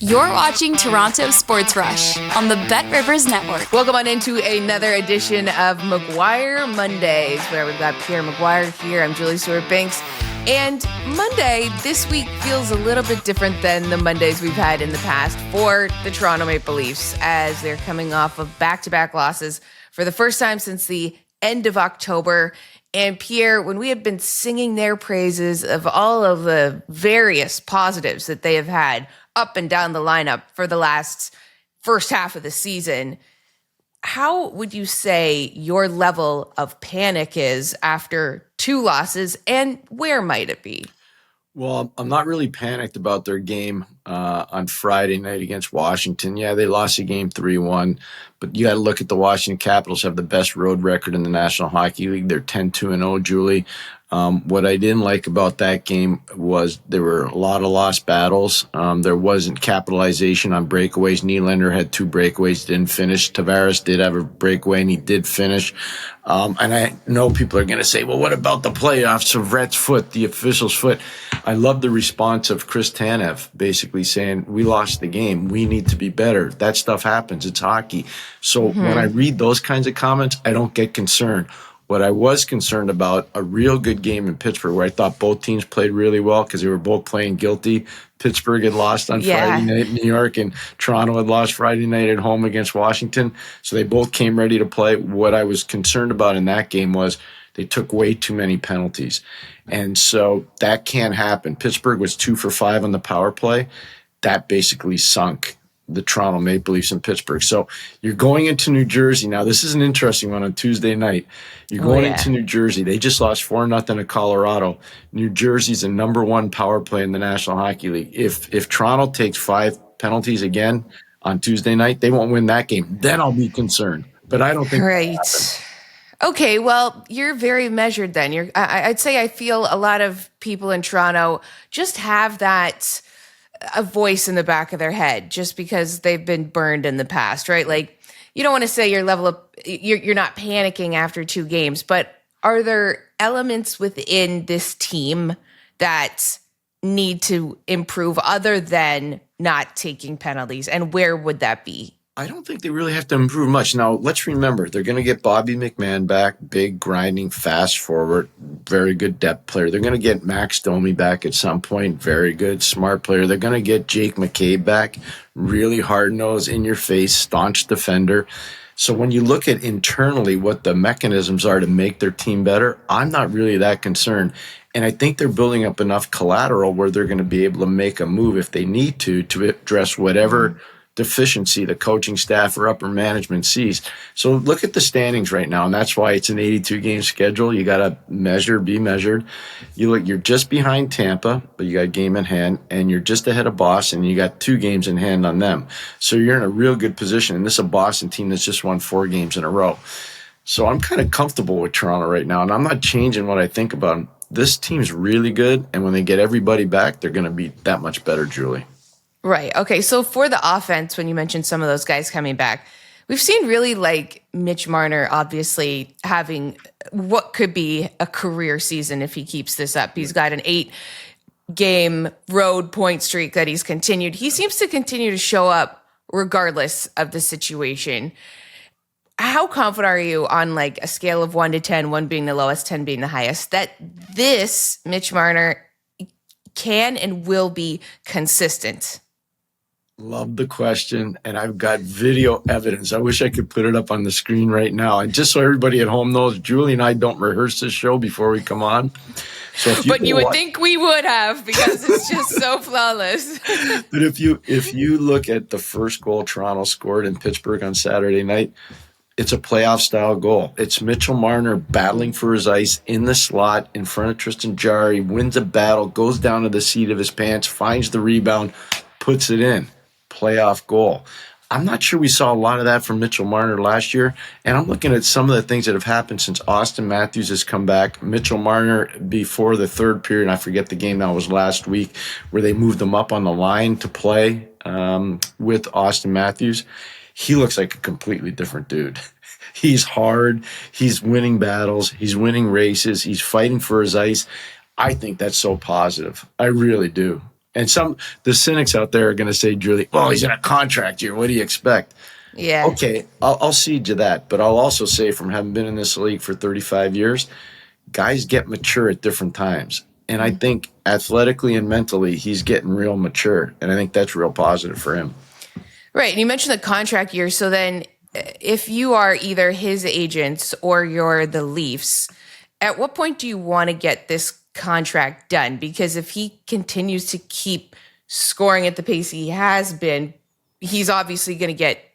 You're watching Toronto Sports Rush on the Bet Rivers Network. Welcome on into another edition of McGuire Mondays, where we've got Pierre McGuire here. I'm Julie Stewart-Binks. And Monday this week feels a little bit different than the Mondays we've had in the past for the Toronto Maple Leafs, as they're coming off of back-to-back losses for the first time since the end of October. And Pierre, when we have been singing their praises of all of the various positives that they have had up and down the lineup for the last first half of the season, how would you say your level of panic is after two losses, and where might it be? Well, I'm not really panicked about their game on Friday night against Washington. Yeah, they lost the game 3-1, but you got to look at the Washington Capitals have the best road record in the National Hockey League. They're 10-2-0, Julie. What I didn't like about that game was there were a lot of lost battles. There wasn't capitalization on breakaways. Nylander had two breakaways, didn't finish. Tavares did have a breakaway, and he did finish. And I know people are going to say, well, what about the playoffs of Rhett's foot, the official's foot? I love the response of Chris Tanev basically saying, we lost the game. We need to be better. That stuff happens. It's hockey. So when I read those kinds of comments, I don't get concerned. What I was concerned about, a real good game in Pittsburgh where I thought both teams played really well because they were both playing guilty. Pittsburgh had lost on Friday night in New York, and Toronto had lost Friday night at home against Washington. So they both came ready to play. What I was concerned about in that game was they took way too many penalties. And so that can't happen. Pittsburgh was 2 for 5 on the power play. That basically sunk the Toronto Maple Leafs in Pittsburgh. So you're going into New Jersey. Now, this is an interesting one on Tuesday night. You're going into New Jersey. They just lost 4-0 to Colorado. New Jersey's the number one power play in the National Hockey League. If Toronto takes 5 penalties again on Tuesday night, they won't win that game. Then I'll be concerned. But I don't think Right. Okay, well, you're very measured then. I'd say I feel a lot of people in Toronto just have that a voice in the back of their head just because they've been burned in the past, right? Like, you don't want to say your level of, you're not panicking after 2 games, but are there elements within this team that need to improve other than not taking penalties? And where would that be? I don't think they really have to improve much. Now, let's remember, they're going to get Bobby McMahon back, big, grinding, fast forward, very good depth player. They're going to get Max Domi back at some point, very good, smart player. They're going to get Jake McCabe back, really hard-nosed, in-your-face, staunch defender. So when you look at internally what the mechanisms are to make their team better, I'm not really that concerned. And I think they're building up enough collateral where they're going to be able to make a move if they need to address whatever deficiency the coaching staff or upper management sees. So look at the standings right now, and that's why it's an 82-game schedule. You got to be measured. You're just behind Tampa, but you got a game in hand, and you're just ahead of Boston, and you got 2 games in hand on them. So you're in a real good position, and this is a Boston team that's just won 4 games in a row. So I'm kind of comfortable with Toronto right now, and I'm not changing what I think about them. This team's really good, and when they get everybody back, they're going to be that much better, Julie. Right. Okay. So for the offense, when you mentioned some of those guys coming back, we've seen really like Mitch Marner obviously having what could be a career season if he keeps this up. He's got an 8-game road point streak that he's continued. He seems to continue to show up regardless of the situation. How confident are you on like a scale of 1 to 10, 1 being the lowest, 10 being the highest, that this Mitch Marner can and will be consistent? Love the question, and I've got video evidence. I wish I could put it up on the screen right now. And just so everybody at home knows, Julie and I don't rehearse this show before we come on. So if you would think we would have, because it's just so flawless. But if you look at the first goal Toronto scored in Pittsburgh on Saturday night, it's a playoff-style goal. It's Mitchell Marner battling for his ice in the slot in front of Tristan Jarry, wins a battle, goes down to the seat of his pants, finds the rebound, puts it in. Playoff goal. I'm not sure we saw a lot of that from Mitchell Marner last year, and I'm looking at some of the things that have happened since Austin Matthews has come back. Mitchell Marner, before the third period, I forget the game, that was last week, where they moved him up on the line to play with Austin Matthews. He looks like a completely different dude. He's hard. He's winning battles. He's winning races. He's fighting for his ice. I think that's so positive. I really do. And the cynics out there are going to say, Julie, well, he's in a contract year. What do you expect? Yeah. Okay, I'll cede to that. But I'll also say, from having been in this league for 35 years, guys get mature at different times. And I think athletically and mentally, he's getting real mature. And I think that's real positive for him. Right. And you mentioned the contract year. So then if you are either his agents or you're the Leafs, at what point do you want to get this contract done? Because if he continues to keep scoring at the pace he has been, he's obviously going to get,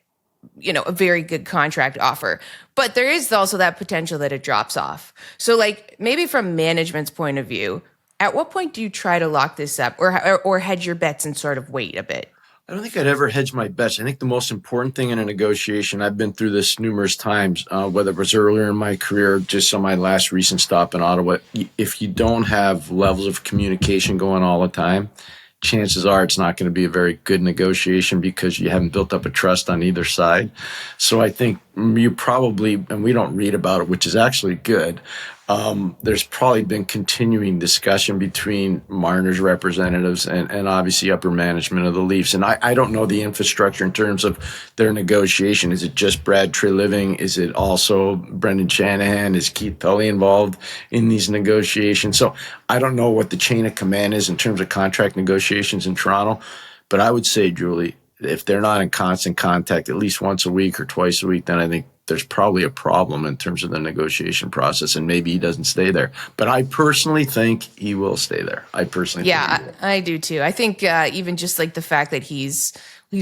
a very good contract offer. But there is also that potential that it drops off. So like maybe from management's point of view, at what point do you try to lock this up or hedge your bets and sort of wait a bit? I don't think I'd ever hedge my bets. I think the most important thing in a negotiation, I've been through this numerous times, whether it was earlier in my career, just on my last recent stop in Ottawa, if you don't have levels of communication going all the time, chances are it's not going to be a very good negotiation because you haven't built up a trust on either side. So I think you probably, and we don't read about it, which is actually good, there's probably been continuing discussion between Marner's representatives and obviously upper management of the Leafs. And I don't know the infrastructure in terms of their negotiation. Is it just Brad Treliving? Is it also Brendan Shanahan? Is Keith Pelley involved in these negotiations? So I don't know what the chain of command is in terms of contract negotiations in Toronto. But I would say, Julie, if they're not in constant contact at least once a week or twice a week, then I think there's probably a problem in terms of the negotiation process, and maybe he doesn't stay there. But I personally think he will stay there. I do too. I think even just like the fact that he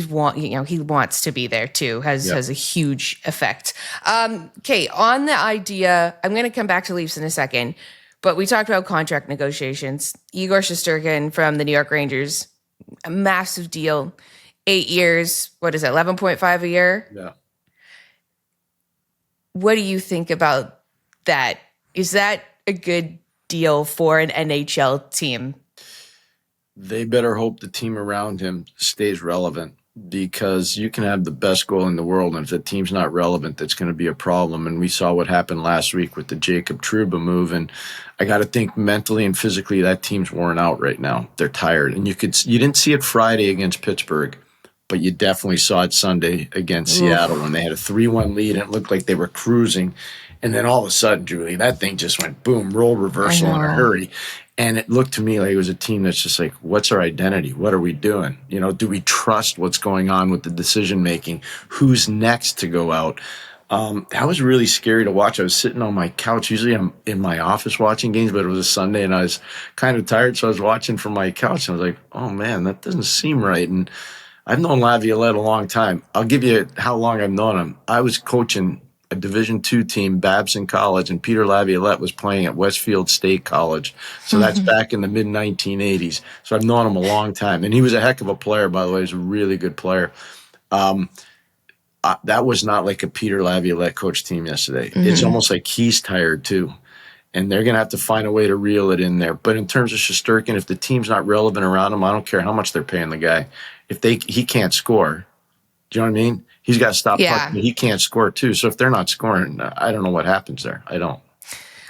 wants to be there too has a huge effect. Okay, on the idea, I'm going to come back to Leafs in a second, but we talked about contract negotiations. Igor Shesterkin from the New York Rangers, a massive deal, 8 years. What is it, 11.5 a year? Yeah. What do you think about that? Is that a good deal for an NHL team? They better hope the team around him stays relevant, because you can have the best goal in the world, and if the team's not relevant, that's going to be a problem. And we saw what happened last week with the Jacob Trouba move, and I got to think mentally and physically that team's worn out right now. They're tired, and you didn't see it Friday against Pittsburgh, but you definitely saw it Sunday against Seattle when they had a 3-1 lead and it looked like they were cruising. And then all of a sudden, Julie, that thing just went boom, role reversal in a hurry. And it looked to me like it was a team that's just like, what's our identity? What are we doing? Do we trust what's going on with the decision making? Who's next to go out? That was really scary to watch. I was sitting on my couch. Usually I'm in my office watching games, but it was a Sunday and I was kind of tired. So I was watching from my couch and I was like, oh man, that doesn't seem right. And I've known Laviolette a long time. I'll give you how long I've known him. I was coaching a Division II team, Babson College, and Peter Laviolette was playing at Westfield State College. So that's back in the mid-1980s. So I've known him a long time. And he was a heck of a player, by the way. He was a really good player. That was not like a Peter Laviolette coach team yesterday. Mm-hmm. It's almost like he's tired too. And they're going to have to find a way to reel it in there. But in terms of Shesterkin, if the team's not relevant around him, I don't care how much they're paying the guy. He can't score. Do you know what I mean? He's got to stop pucking. He can't score too. So if they're not scoring, I don't know what happens there. I don't.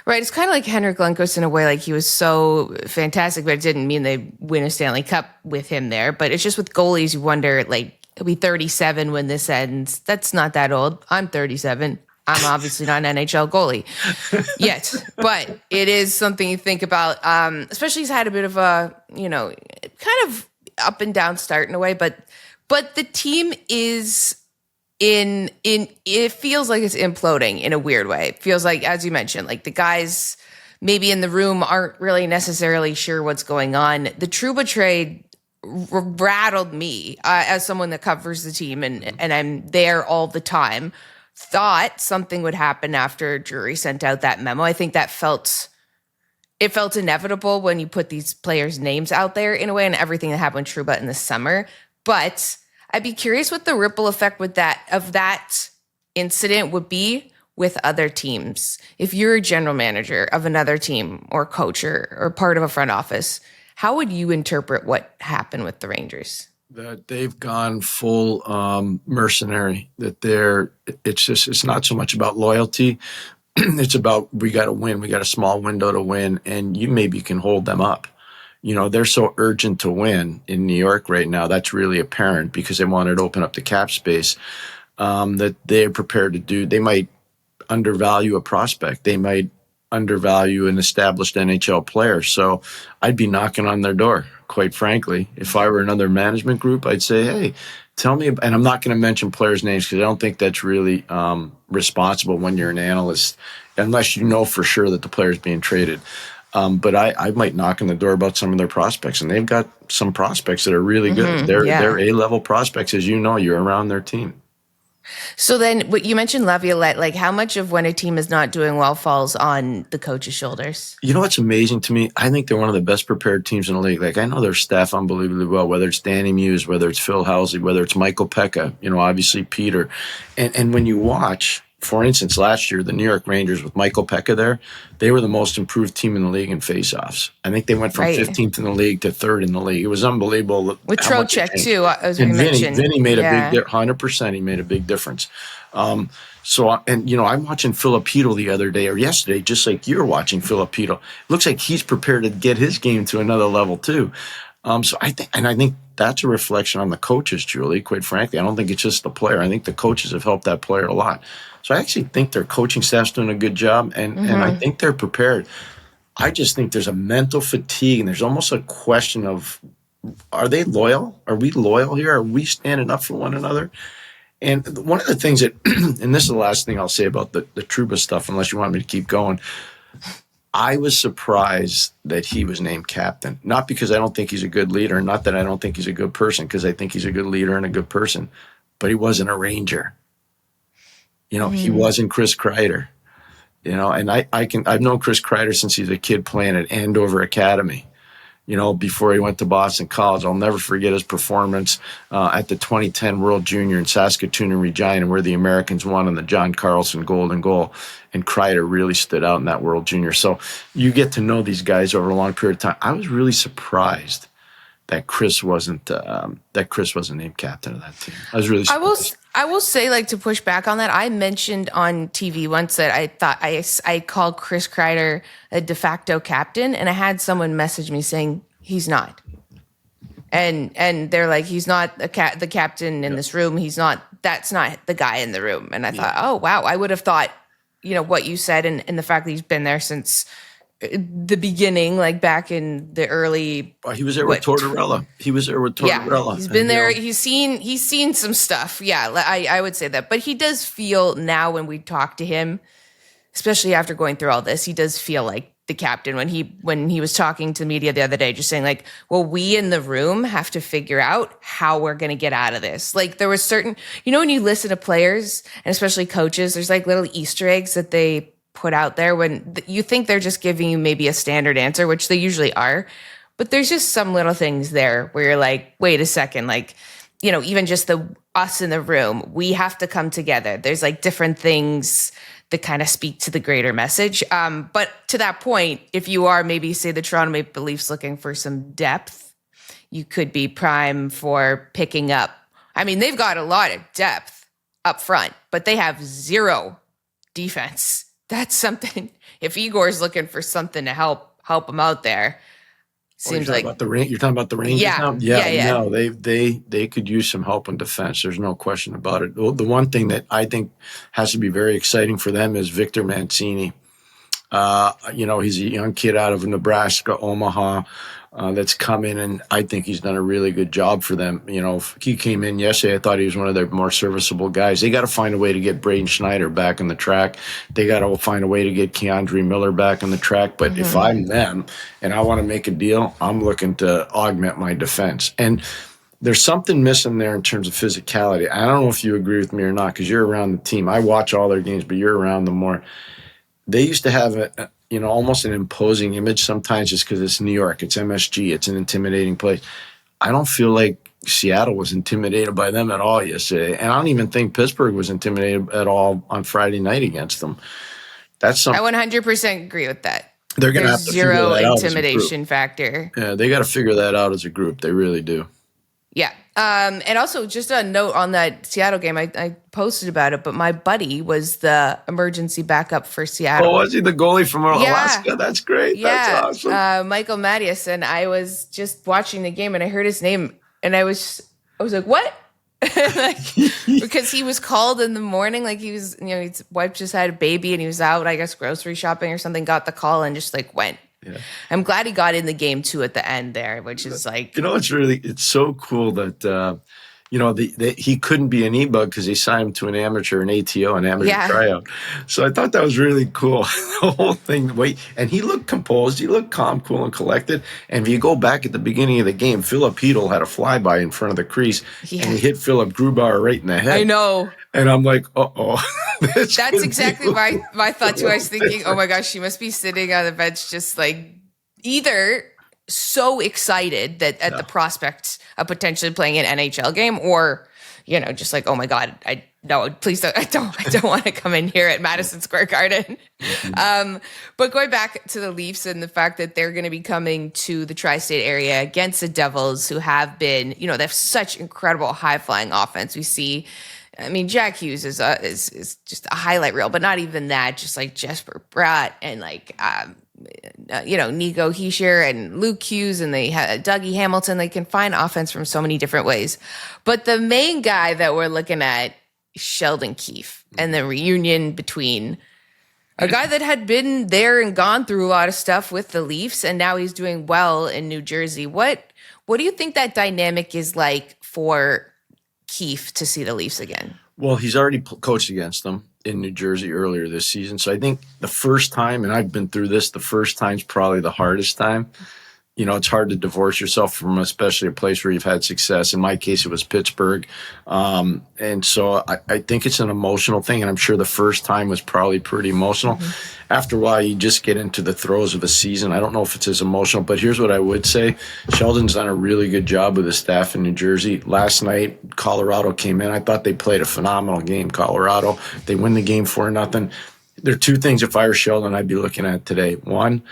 Right. It's kind of like Henrik Lundqvist in a way. Like he was so fantastic, but it didn't mean they win a Stanley Cup with him there. But it's just with goalies, you wonder, like, he'll be 37 when this ends. That's not that old. I'm 37. I'm obviously not an NHL goalie yet, but it is something you think about. Especially he's had a bit of a, kind of up and down start in a way, but the team is it feels like it's imploding in a weird way. It feels like, as you mentioned, like the guys maybe in the room aren't really necessarily sure what's going on. The Trouba trade rattled me as someone that covers the team and I'm there all the time. Thought something would happen after Drury sent out that memo. I think that felt inevitable when you put these players' names out there in a way, and everything that happened with Trouba in the summer. But I'd be curious what the ripple effect of that incident would be with other teams. If you're a general manager of another team or coach or part of a front office, how would you interpret what happened with the Rangers? That they've gone full mercenary. It's not so much about loyalty. It's about, we got to win. We got a small window to win, and you maybe can hold them up. they're so urgent to win in New York right now. That's really apparent because they wanted to open up the cap space that they're prepared to do. They might undervalue a prospect. They might undervalue an established NHL player. So I'd be knocking on their door, quite frankly. If I were another management group, I'd say, hey, tell me. And I'm not going to mention players' names because I don't think that's really responsible when you're an analyst, unless you know for sure that the player's being traded. But I might knock on the door about some of their prospects, and they've got some prospects that are really good. They're A-level prospects, as you know. You're around their team. So then what you mentioned Laviolette, like how much of when a team is not doing well falls on the coach's shoulders? You know what's amazing to me? I think they're one of the best prepared teams in the league. Like I know their staff unbelievably well, whether it's Danny Muse, whether it's Phil Housley, whether it's Michael Pekka, obviously Peter. And when you watch, for instance, last year, the New York Rangers with Michael Pekka there, they were the most improved team in the league in faceoffs. I think they went from 15th in the league to 3rd in the league. It was unbelievable. With Trocheck, too, as we mentioned. Vinny made a big 100%. He made a big difference. I'm watching Filipino the other day or yesterday, just like you're watching Filipino. It looks like he's prepared to get his game to another level, too. So I think that's a reflection on the coaches, Julie, quite frankly. I don't think it's just the player. I think the coaches have helped that player a lot. So I actually think their coaching staff's doing a good job, and I think they're prepared. I just think there's a mental fatigue, and there's almost a question of, are they loyal? Are we loyal here? Are we standing up for one another? And one of the things that, and this is the last thing I'll say about the Trouba stuff, unless you want me to keep going, I was surprised that he was named captain. Not because I don't think he's a good leader, not that I don't think he's a good person, because I think he's a good leader and a good person, but he wasn't a Ranger. He wasn't Chris Kreider. And I've known Chris Kreider since he's a kid playing at Andover Academy, before he went to Boston College. I'll never forget his performance at the 2010 World Junior in Saskatoon and Regina, where the Americans won on the John Carlson golden goal. And Kreider really stood out in that World Junior. So you get to know these guys over a long period of time. I was really surprised that Chris wasn't named captain of that team. I was really surprised. I will say, like, to push back on that, I mentioned on TV once that I thought I called Chris Kreider a de facto captain, and I had someone message me saying he's not. And they're like, he's not the captain in this room. That's not the guy in the room. And I thought, oh, wow, I would have thought, what you said and the fact that he's been there since the beginning, like back in the early. He was there with Tortorella. Yeah, he's been there. He's seen some stuff. Yeah, I would say that. But he does feel now when we talk to him, especially after going through all this, he does feel like the captain when he was talking to the media the other day, just saying like, well, we in the room have to figure out how we're going to get out of this. Like there was certain, when you listen to players and especially coaches, there's like little Easter eggs that they put out there when you think they're just giving you maybe a standard answer, which they usually are. But there's just some little things there where you're like, wait a second, like, even just us in the room, we have to come together. There's like different things that kind of speak to the greater message. But to that point, if you are maybe, say, the Toronto Maple Leafs looking for some depth, you could be prime for picking up. I mean, they've got a lot of depth up front, but they have zero defense. That's something. If Igor's looking for something to help him out there, seems like you're talking about the Rangers now? Yeah. No, they could use some help in defense. There's no question about it. The one thing that I think has to be very exciting for them is Victor Mancini. He's a young kid out of Nebraska, Omaha, that's come in, and I think he's done a really good job for them. He came in yesterday. I thought he was one of their more serviceable guys. They got to find a way to get Braden Schneider back on the track. They got to find a way to get Keandre Miller back on the track. But if I'm them and I want to make a deal, I'm looking to augment my defense. And there's something missing there in terms of physicality. I don't know if you agree with me or not because you're around the team. I watch all their games, but you're around them more. They used to have almost an imposing image sometimes just because it's New York, it's MSG, it's an intimidating place. I don't feel like Seattle was intimidated by them at all yesterday. And I don't even think Pittsburgh was intimidated at all on Friday night against them. That's something. I 100% agree with that. They're going to have to figure that out. Zero intimidation factor. Yeah, they got to figure that out as a group. They really do. Yeah. And also, just a note on that Seattle game, I posted about it, but my buddy was the emergency backup for Seattle. Oh, was he the goalie from Alaska? Yeah. That's great. Yeah. That's awesome. Michael Mattias. And I was just watching the game and I heard his name and I was like, what? Like, because he was called in the morning, like he was, his wife just had a baby and he was out, I guess, grocery shopping or something, got the call and just like went. Yeah. I'm glad he got in the game too at the end there, which is like, it's so cool that, he couldn't be an E-bug because they signed him to an amateur, an ATO, an amateur tryout. So I thought that was really cool. The whole thing. And he looked composed. He looked calm, cool, and collected. And if you go back at the beginning of the game, Philip Hedl had a flyby in front of the crease, and he hit Philip Grubauer right in the head. I know. And I'm like, uh-oh. That's exactly my thought too. I was thinking, oh my gosh, she must be sitting on the bench just like either so excited that at the prospect of potentially playing an NHL game, or just like, oh my god, please don't, I don't want to come in here at Madison Square Garden. But going back to the Leafs and the fact that they're going to be coming to the tri-state area against the Devils, who have been, they have such incredible high flying offense. We see, I mean, Jack Hughes is just a highlight reel, but not even that. Just like Jesper Bratt and like Nico Hischier and Luke Hughes, and they have Dougie Hamilton. They can find offense from so many different ways. But the main guy that we're looking at is Sheldon Keefe, and the reunion between a guy that had been there and gone through a lot of stuff with the Leafs, and now he's doing well in New Jersey. What do you think that dynamic is like for Keefe to see the Leafs again? Well, he's already coached against them in New Jersey earlier this season. So I think the first time, and I've been through this, the first time's probably the hardest time. It's hard to divorce yourself from especially a place where you've had success. In my case, it was Pittsburgh. And so I think it's an emotional thing. And I'm sure the first time was probably pretty emotional. Mm-hmm. After a while, you just get into the throes of a season. I don't know if it's as emotional, but here's what I would say. Sheldon's done a really good job with his staff in New Jersey. Last night, Colorado came in. I thought they played a phenomenal game, Colorado. They win the game 4-0. There are two things, if I were Sheldon, I'd be looking at today. One,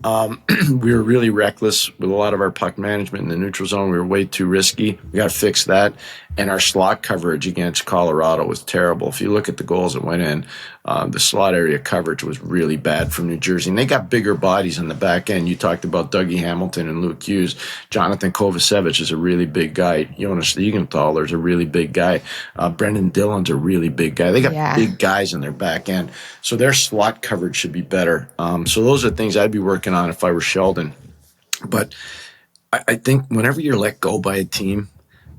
we were really reckless with a lot of our puck management in the neutral zone. We were way too risky. We got to fix that. And our slot coverage against Colorado was terrible. If you look at the goals that went in, the slot area coverage was really bad from New Jersey. And they got bigger bodies in the back end. You talked about Dougie Hamilton and Luke Hughes. Jonathan Kovacevic is a really big guy. Jonas Siegenthaler is a really big guy. Brendan Dillon's a really big guy. They got big guys in their back end. So their slot coverage should be better. So those are things I'd be working on if I were Sheldon. But I think whenever you're let go by a team,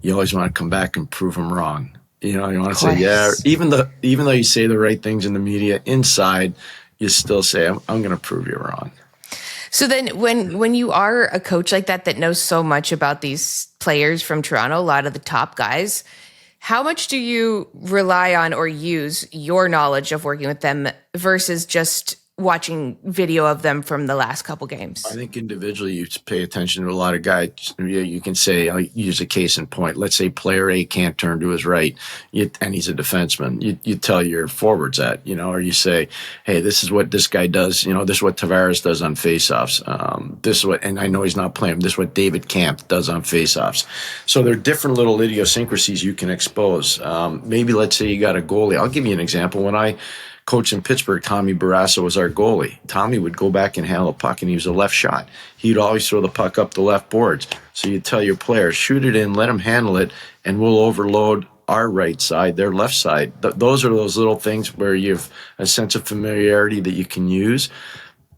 you always want to come back and prove them wrong. You want to say, yeah, even though you say the right things in the media, inside, you still say, I'm going to prove you wrong. So then when you are a coach like that knows so much about these players from Toronto, a lot of the top guys, how much do you rely on or use your knowledge of working with them versus just watching video of them from the last couple games? I think individually you pay attention to a lot of guys. You can say, I'll use a case in point. Let's say player A can't turn to his right, and he's a defenseman. You tell your forwards that, or you say, hey, this is what this guy does. This is what Tavares does on faceoffs. This is what, and I know he's not playing, this is what David Camp does on faceoffs. So there are different little idiosyncrasies you can expose. Maybe let's say you got a goalie. I'll give you an example. When I coach in Pittsburgh, Tommy Barrasso was our goalie. Tommy would go back and handle a puck, and he was a left shot. He'd always throw the puck up the left boards. So you tell your players, shoot it in, let them handle it, and we'll overload our right side, their left side. Those are those little things where you have a sense of familiarity that you can use.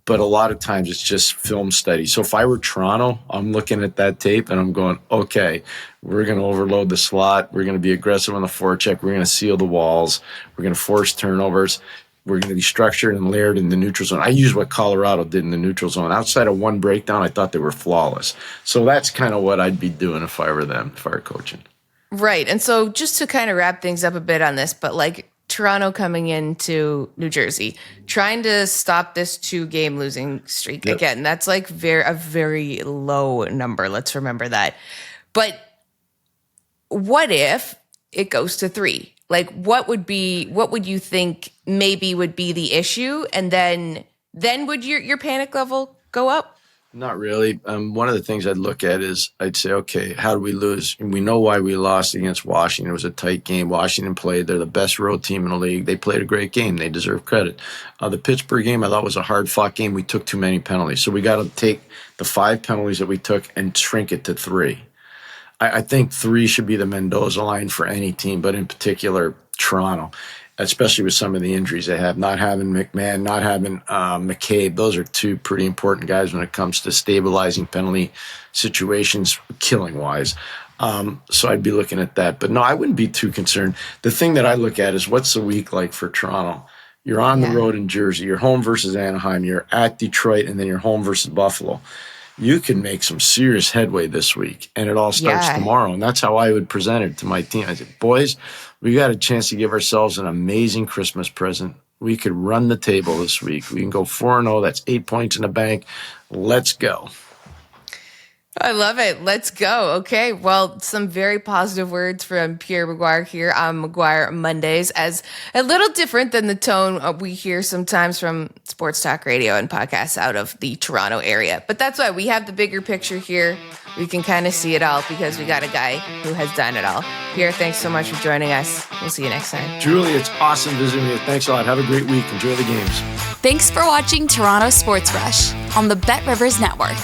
But a lot of times it's just film study. So if I were Toronto, I'm looking at that tape and I'm going, okay, we're going to overload the slot. We're going to be aggressive on the forecheck. We're going to seal the walls. We're going to force turnovers. We're going to be structured and layered in the neutral zone. I use what Colorado did in the neutral zone. Outside of one breakdown, I thought they were flawless. So that's kind of what I'd be doing if I were them, if I were coaching. Right. And so just to kind of wrap things up a bit on this, but like Toronto coming into New Jersey, trying to stop this 2-game losing streak. Yep. Again, that's like a very low number. Let's remember that. But what if it goes to 3? Like, what would you think maybe would be the issue? And then would your panic level go up? Not really. One of the things I'd look at is I'd say, okay, how do we lose? And we know why we lost against Washington. It was a tight game. Washington played. They're the best road team in the league. They played a great game. They deserve credit. The Pittsburgh game I thought was a hard-fought game. We took too many penalties. So we got to take the 5 penalties that we took and shrink it to 3. I think 3 should be the Mendoza line for any team, but in particular, Toronto, especially with some of the injuries they have. Not having McMahon, not having McCabe. Those are 2 pretty important guys when it comes to stabilizing penalty situations, killing-wise. So I'd be looking at that. But no, I wouldn't be too concerned. The thing that I look at is what's the week like for Toronto? You're on the road in Jersey. You're home versus Anaheim. You're at Detroit, and then you're home versus Buffalo. You can make some serious headway this week, and it all starts tomorrow. And that's how I would present it to my team. I said, boys, we got a chance to give ourselves an amazing Christmas present. We could run the table this week. We can go 4-0. That's 8 points in the bank. Let's go. I love it. Let's go. Okay. Well, some very positive words from Pierre McGuire here on McGuire Mondays, as a little different than the tone we hear sometimes from sports talk radio and podcasts out of the Toronto area. But that's why we have the bigger picture here. We can kind of see it all because we got a guy who has done it all. Pierre, thanks so much for joining us. We'll see you next time. Julie, it's awesome visiting you. Thanks a lot. Have a great week. Enjoy the games. Thanks for watching Toronto Sports Rush on the Bet Rivers Network.